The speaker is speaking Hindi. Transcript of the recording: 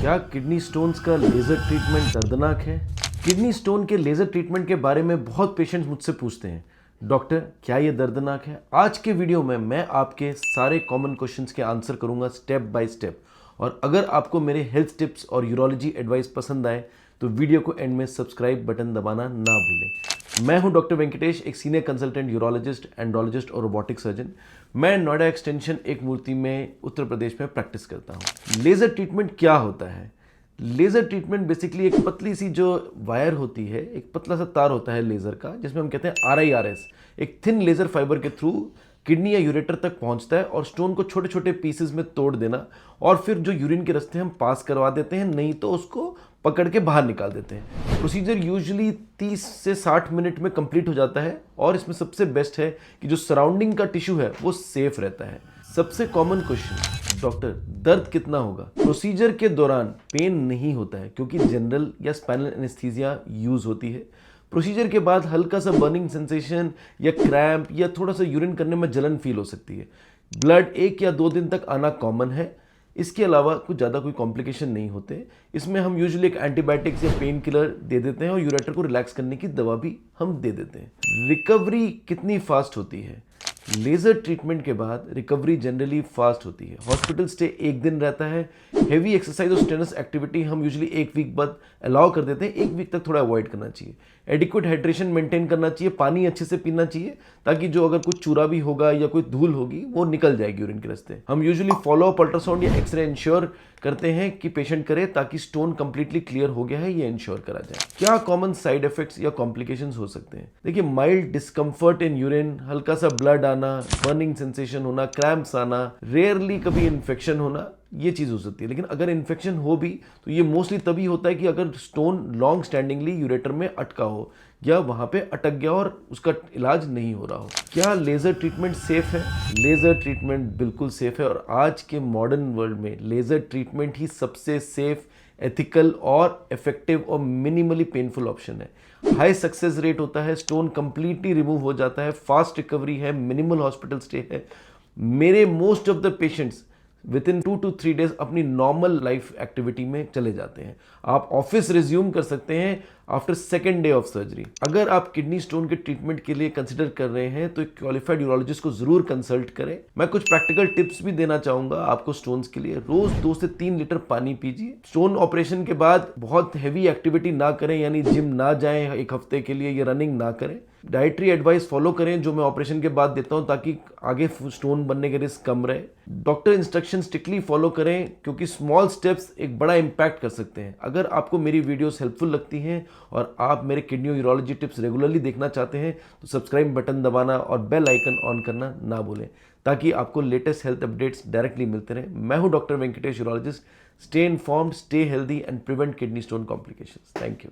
क्या किडनी स्टोन्स का लेज़र ट्रीटमेंट दर्दनाक है? किडनी स्टोन के लेज़र ट्रीटमेंट के बारे में बहुत पेशेंट्स मुझसे पूछते हैं, डॉक्टर क्या ये दर्दनाक है? आज के वीडियो में मैं आपके सारे कॉमन क्वेश्चंस के आंसर करूंगा स्टेप बाय स्टेप। और अगर आपको मेरे हेल्थ टिप्स और यूरोलॉजी एडवाइस पसंद आए तो वीडियो को एंड में सब्सक्राइब बटन दबाना ना भूलें। मैं हूं डॉक्टर वेंकटेश, एक सीनियर कंसल्टेंट यूरोलॉजिस्ट, एंडोलॉजिस्ट और रोबोटिक सर्जन। मैं नोएडा एक्सटेंशन एक मूर्ति में उत्तर प्रदेश में प्रैक्टिस करता हूं। लेज़र ट्रीटमेंट क्या होता है? लेज़र ट्रीटमेंट बेसिकली एक पतली सी जो वायर होती है, एक पतला सा तार होता है लेज़र का, जिसमें हम कहते हैं RIRS, एक थिन लेज़र फाइबर के थ्रू किडनी या यूरेटर तक पहुंचता है और स्टोन को छोटे छोटे पीसेस में तोड़ देना और फिर जो यूरिन के रास्ते हम पास करवा देते हैं, नहीं तो उसको पकड़ के बाहर निकाल देते हैं। प्रोसीजर यूजुअली 30 से 60 मिनट में कंप्लीट हो जाता है और इसमें सबसे बेस्ट है कि जो सराउंडिंग का टिश्यू है वो सेफ रहता है। सबसे कॉमन क्वेश्चन, डॉक्टर दर्द कितना होगा? प्रोसीजर के दौरान पेन नहीं होता है क्योंकि जनरल या स्पाइनल एनेस्थीसिया यूज होती है। प्रोसीजर के बाद हल्का सा बर्निंग सेंसेशन या क्रैम्प या थोड़ा सा यूरिन करने में जलन फील हो सकती है। ब्लड 1 या 2 दिन तक आना कॉमन है। इसके अलावा कुछ ज़्यादा कोई कॉम्प्लिकेशन नहीं होते। इसमें हम यूजुअली एक एंटीबायोटिक्स या पेन किलर दे देते हैं और यूरेटर को रिलैक्स करने की दवा भी हम दे देते हैं। रिकवरी कितनी फास्ट होती है? लेज़र ट्रीटमेंट के बाद रिकवरी जनरली फास्ट होती है। हॉस्पिटल स्टे 1 दिन रहता है। हेवी एक्सरसाइज और स्ट्रेनस एक्टिविटी हम यूजुअली 1 वीक बाद अलाउ कर देते हैं। 1 वीक तक थोड़ा अवॉइड करना चाहिए। एडिक्वेट हाइड्रेशन मेंटेन करना चाहिए, पानी अच्छे से पीना चाहिए ताकि जो अगर कुछ चूरा भी होगा या कोई धूल होगी वो निकल जाएगी यूरिन के रास्ते। हम यूजुअली फॉलो अप अल्ट्रासाउंड या एक्सरे इंश्योर करते हैं कि पेशेंट करे ताकि स्टोन कंप्लीटली क्लियर हो गया है ये इंश्योर करा जाए। क्या कॉमन साइड इफेक्ट्स या कॉम्प्लिकेशंस हो सकते हैं? देखिए, माइल्ड डिस्कम्फर्ट इन यूरिन, हल्का सा ब्लड आना, बर्निंग सेंसेशन होना, क्रैम्प्स आना, रेयरली कभी इन्फेक्शन होना, ये चीज़ हो सकती है। लेकिन अगर इन्फेक्शन हो भी तो ये मोस्टली तभी होता है कि अगर स्टोन लॉन्ग स्टैंडिंगली यूरेटर में अटका हो या वहाँ पे अटक गया और उसका इलाज नहीं हो रहा हो। क्या लेज़र ट्रीटमेंट सेफ है? लेज़र ट्रीटमेंट बिल्कुल सेफ है और आज के मॉडर्न वर्ल्ड में लेज़र ट्रीटमेंट ही सबसे सेफ, एथिकल और इफेक्टिव और मिनिमली पेनफुल ऑप्शन है। हाई सक्सेस रेट होता है, स्टोन कंप्लीटली रिमूव हो जाता है, फास्ट रिकवरी है, मिनिमल हॉस्पिटल स्टे है। मेरे most of the patients with in 2 to 3 days अपनी नॉर्मल लाइफ एक्टिविटी में चले जाते हैं। आप ऑफिस रिज्यूम कर सकते हैं after 2nd day of surgery. अगर आप किडनी स्टोन के ट्रीटमेंट के लिए कंसिडर कर रहे हैं तो एक क्वालिफाइड यूरोलॉजिस्ट को जरूर कंसल्ट करें। मैं कुछ प्रैक्टिकल टिप्स भी देना चाहूंगा आपको स्टोन्स के लिए। रोज 2 से 3 लीटर पानी पीजिए। स्टोन ऑपरेशन के बाद बहुत हैवी एक्टिविटी ना करें, यानी जिम ना जाएं 1 हफ्ते के लिए, या रनिंग ना करें। डाइटरी एडवाइस फॉलो करें जो मैं ऑपरेशन के बाद देता हूं ताकि आगे स्टोन बनने के रिस्क कम रहे। डॉक्टर इंस्ट्रक्शन स्ट्रिक्टली फॉलो करें क्योंकि स्मॉल स्टेप्स एक बड़ा इंपैक्ट कर सकते हैं। अगर आपको मेरी वीडियोस हेल्पफुल लगती हैं और आप मेरे किडनी यूरोलॉजी टिप्स रेगुलरली देखना चाहते हैं तो सब्सक्राइब बटन दबाना और बेल आइकन ऑन करना ना भूलें ताकि आपको लेटेस्ट हेल्थ अपडेट्स डायरेक्टली मिलते रहें। मैं हूं doctor Venkatesh, urologist. Stay informed, stay healthy and prevent kidney stone complications. Thank you.